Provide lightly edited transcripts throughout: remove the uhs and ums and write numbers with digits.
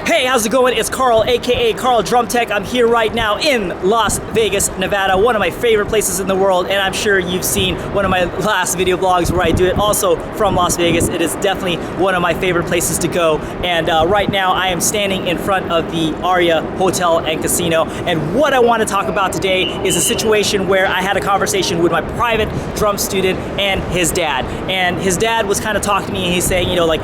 Hey, how's it going? It's Carl, aka Carl Drum Tech. I'm here right now in Las Vegas, Nevada, one of my favorite places in the world, and I'm sure you've seen one of my last video blogs where I do it also from Las Vegas. It is definitely one of my favorite places to go, and right now I am standing in front of the Aria Hotel and Casino, and what I want to talk about today is a situation where I had a conversation with my private drum student and his dad, and his dad was kind of talking to me, and he's saying, you know, like,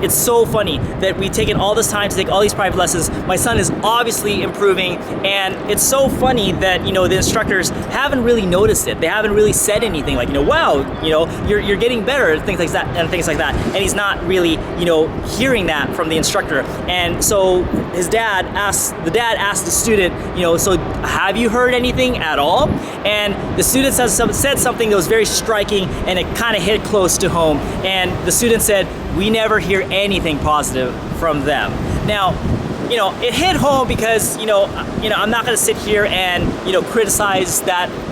it's so funny that we taken all this time to take all these private lessons. My son is obviously improving, and it's so funny that, you know, the instructors haven't really noticed it. They haven't really said anything like, you know, wow, you know, you're getting better, things like that. And he's not really, you know, hearing that from the instructor. And so the dad asked the student, you know, so have you heard anything at all? And the student said something that was very striking, and it kind of hit close to home. And the student said, we never hear anything positive from them. Now, you know, it hit home because, you know, I'm not going to sit here and, you know, criticize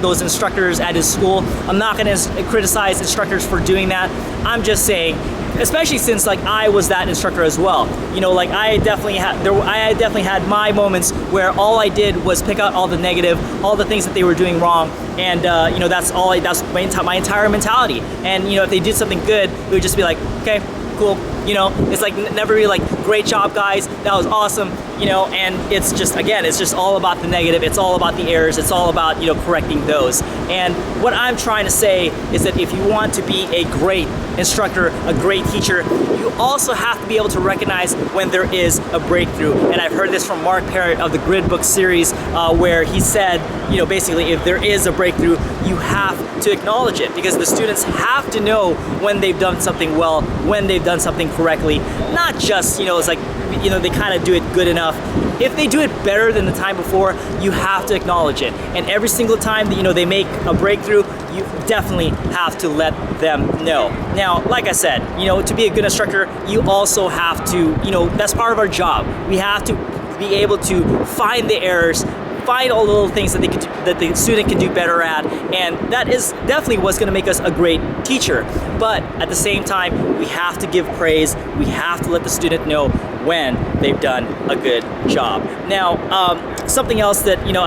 those instructors at his school. I'm not going to criticize instructors for doing that. I'm just saying, especially since, like, I was that instructor as well. You know, like, I definitely had my moments where all I did was pick out all the negative, all the things that they were doing wrong, and you know, that's my entire mentality. And, you know, if they did something good, it would just be like, okay, cool. You know, it's like never really like, great job guys, that was awesome, you know. And it's just, again, it's just all about the negative, it's all about the errors, it's all about, you know, correcting those. And what I'm trying to say is that if you want to be a great instructor, a great teacher, you also have to be able to recognize when there is a breakthrough. And I've heard this from Mark Parrott of the Grid Book series, where he said, you know, basically, if there is a breakthrough, you have to acknowledge it, because the students have to know when they've done something well, when they've done something correctly, not just, you know, it's like, you know, they kind of do it good enough. If they do it better than the time before, you have to acknowledge it. And every single time that, you know, they make a breakthrough, you definitely have to let them know. Now, like I said, you know, to be a good instructor, you also have to, you know, that's part of our job. We have to be able to find the errors, find all the little things that the student can do better at, and that is definitely what's going to make us a great teacher. But at the same time, we have to give praise. We have to let the student know when they've done a good job. Now, something else that, you know,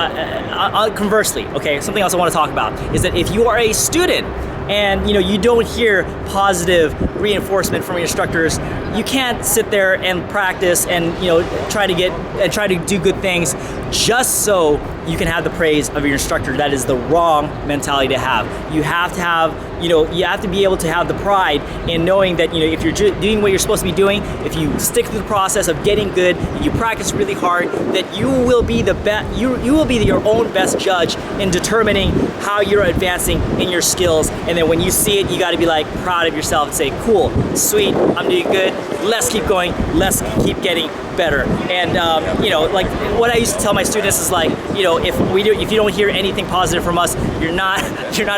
conversely, okay, something else I want to talk about is that if you are a student and, you know, you don't hear positive reinforcement from your instructors, you can't sit there and practice and, you know, try to do good things just so you can have the praise of your instructor. That is the wrong mentality to have. You have to have, you know, you have to be able to have the pride in knowing that, you know, if you're doing what you're supposed to be doing, if you stick to the process of getting good, and you practice really hard, that you will be the best. You will be your own best judge in determining how you're advancing in your skills. And then when you see it, you got to be like proud of yourself and say, cool, sweet, I'm doing good. Let's keep going. Let's keep getting better. And you know, like what I used to tell my students is like, you know, if you don't hear anything positive from us, you're not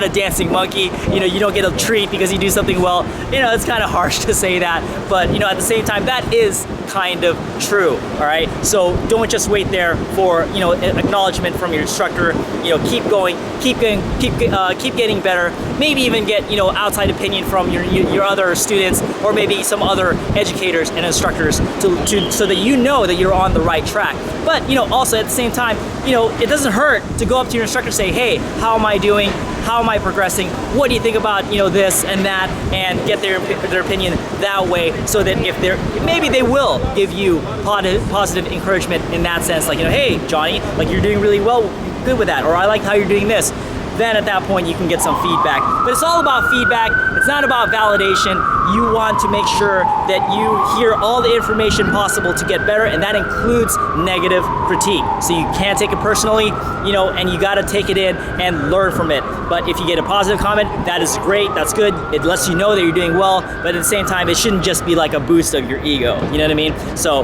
a dancing monkey. You know, you don't get a treat because you do something well. You know, it's kind of harsh to say that, but, you know, at the same time, that is kind of true. All right, so don't just wait there for, you know, acknowledgement from your instructor. You know, keep going, keep getting better. Maybe even get, you know, outside opinion from your other students, or maybe some other educators and instructors so that you know that you're on the right track. But, you know, also at the same time, you know, it doesn't hurt to go up to your instructor and say, hey, how am I doing? How am I progressing? What do you think about, you know, this and that, and get their opinion that way, so that if maybe they will give you positive encouragement in that sense, like, you know, hey, Johnny, like, you're doing really well, good with that, or I like how you're doing this. Then at that point you can get some feedback. But it's all about feedback. It's not about validation. You want to make sure that you hear all the information possible to get better, and that includes negative critique. So you can't take it personally, you know, and you got to take it in and learn from it. But if you get a positive comment, that is great, that's good. It lets you know that you're doing well, but at the same time, it shouldn't just be like a boost of your ego, you know what I mean? So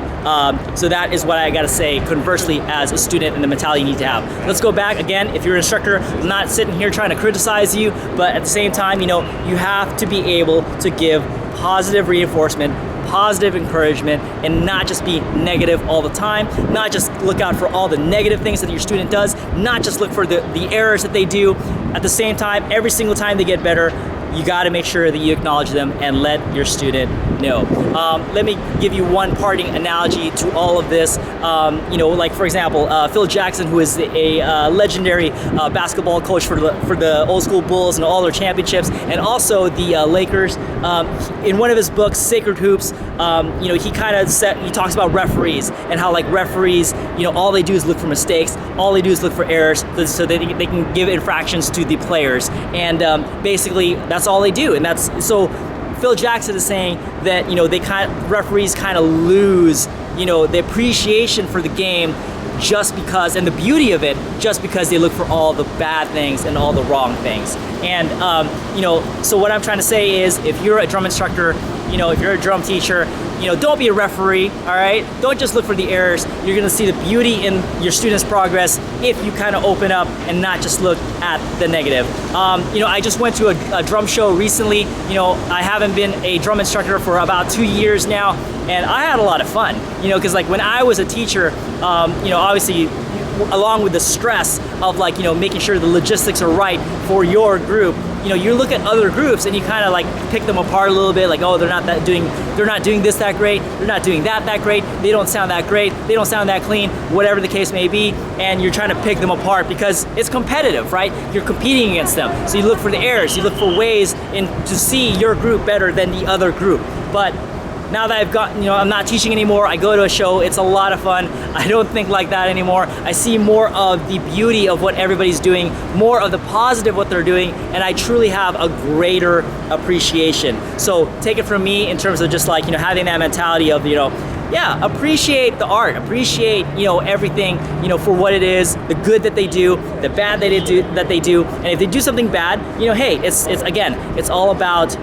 so that is what I got to say conversely as a student, and the mentality you need to have. Let's go back again. If you're an instructor, I'm not sitting here trying to criticize you, but at the same time, you know, you have to be able to give positive reinforcement, positive encouragement, and not just be negative all the time, not just look out for all the negative things that your student does, not just look for the errors that they do. At the same time, every single time they get better, you got to make sure that you acknowledge them and let your student know. Let me give you one parting analogy to all of this. Like for example, Phil Jackson, who is a legendary basketball coach for the old school Bulls and all their championships, and also the Lakers. In one of his books, Sacred Hoops, he talks about referees and how like referees, all they do is look for mistakes, all they do is look for errors, so they can give infractions to the players, and basically that's all they do. And that's so Phil Jackson is saying that referees kind of lose the appreciation for the game just because, and the beauty of it, just because they look for all the bad things and all the wrong things. And so what I'm trying to say is, if you're a drum instructor, if you're a drum teacher, don't be a referee, all right? Don't just look for the errors. You're gonna see the beauty in your students' progress if you kind of open up and not just look at the negative. I just went to a drum show recently. I haven't been a drum instructor for about 2 years now, and I had a lot of fun, because like when I was a teacher, obviously, along with the stress of making sure the logistics are right for your group, you look at other groups and you kind of like pick them apart a little bit, like, oh, they're not doing this that great, they're not doing that great, they don't sound that great, they don't sound that clean, whatever the case may be, and you're trying to pick them apart because it's competitive, right? You're competing against them, so you look for the errors, you look for ways to see your group better than the other group. But now that I've got, I'm not teaching anymore, I go to a show, it's a lot of fun. I don't think like that anymore. I see more of the beauty of what everybody's doing, more of the positive what they're doing, and I truly have a greater appreciation. So take it from me in terms of just having that mentality of, appreciate the art, appreciate, everything, for what it is, the good that they do, the bad that they do, and if they do something bad, hey, it's all about,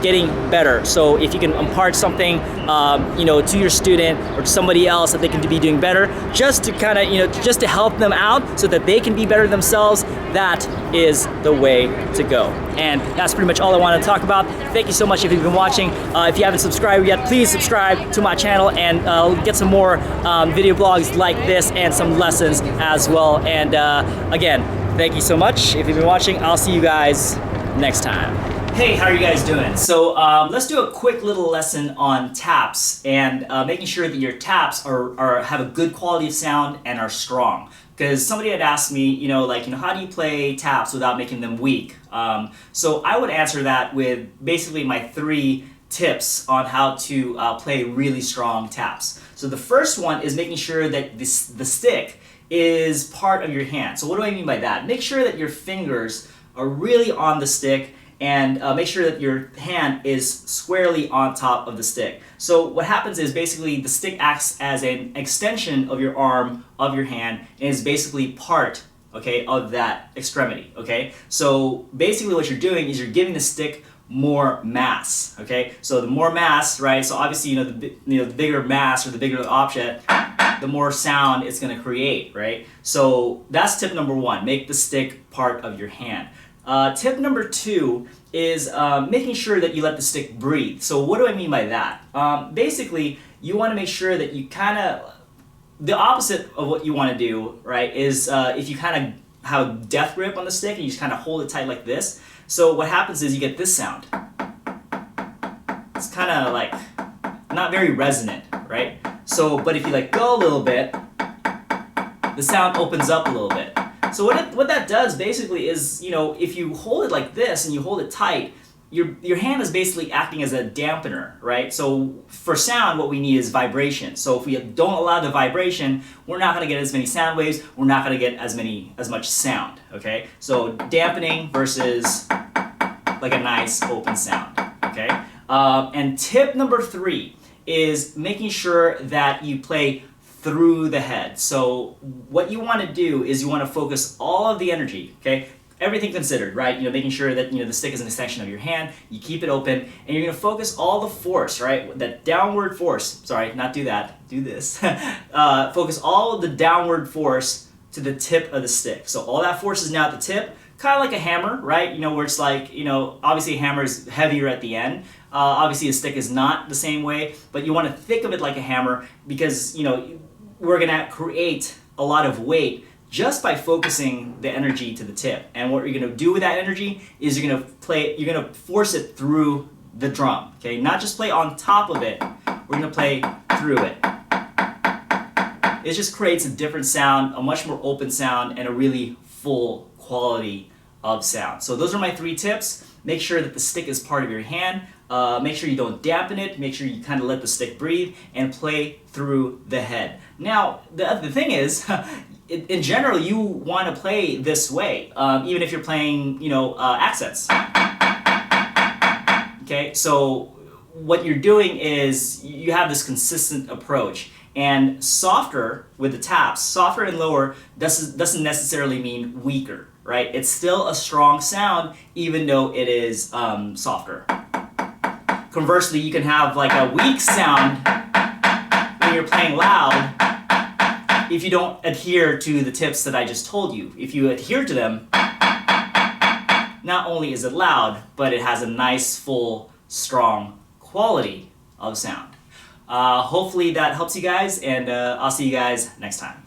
getting better. So if you can impart something, to your student or to somebody else that they can be doing better, just to kind of, just to help them out so that they can be better themselves, that is the way to go. And that's pretty much all I want to talk about. Thank you so much if you've been watching. If you haven't subscribed yet, please subscribe to my channel and get some more video blogs like this and some lessons as well. And again, thank you so much. If you've been watching, I'll see you guys next time. Hey, how are you guys doing? So let's do a quick little lesson on taps and making sure that your taps have a good quality of sound and are strong. Because somebody had asked me, how do you play taps without making them weak? So I would answer that with basically my 3 tips on how to play really strong taps. So the first one is making sure that the stick is part of your hand. So what do I mean by that? Make sure that your fingers are really on the stick, and make sure that your hand is squarely on top of the stick. So what happens is basically the stick acts as an extension of your arm, of your hand, and is basically part, okay, of that extremity, okay? So basically what you're doing is you're giving the stick more mass, okay? So the more mass, right? So obviously, the bigger mass or the bigger the object, the more sound it's gonna create, right? So that's tip number 1, make the stick part of your hand. Tip number 2 is making sure that you let the stick breathe. So what do I mean by that? Basically, you want to make sure that you the opposite of what you want to do, right, is if you kind of have a death grip on the stick and you just kind of hold it tight like this. So what happens is you get this sound. It's kind of like not very resonant, right? So, but if you go a little bit, the sound opens up a little bit. So what that does basically is, if you hold it like this and you hold it tight, your hand is basically acting as a dampener, right? So for sound, what we need is vibration. So if we don't allow the vibration, we're not going to get as many sound waves. We're not going to get as much sound, okay? So dampening versus like a nice open sound, okay? And tip number 3 is making sure that you play through the head. So what you want to do is you want to focus all of the energy, okay? Everything considered, right? Making sure that the stick is an extension of your hand, you keep it open, and you're going to focus all the force, right? That downward force, sorry, not do that, do this. Focus all of the downward force to the tip of the stick. So all that force is now at the tip, kind of like a hammer, right? Where it's like, obviously a hammer is heavier at the end. Obviously a stick is not the same way, but you want to think of it like a hammer because, we're going to create a lot of weight just by focusing the energy to the tip. And what you're gonna do with that energy is you're gonna force it through the drum, okay? Not just play on top of it, we're gonna play through it. It just creates a different sound, a much more open sound, and a really full quality of sound. So those are my 3 tips. Make sure that the stick is part of your hand. Make sure you don't dampen it. Make sure you kind of let the stick breathe and play through the head. Now, the thing is, in general, you want to play this way, even if you're playing, accents. Okay, so what you're doing is you have this consistent approach. And softer with the taps, softer and lower doesn't necessarily mean weaker, right? It's still a strong sound even though it is softer. Conversely, you can have like a weak sound when you're playing loud if you don't adhere to the tips that I just told you. If you adhere to them, not only is it loud, but it has a nice, full, strong quality of sound. Hopefully that helps you guys, and I'll see you guys next time.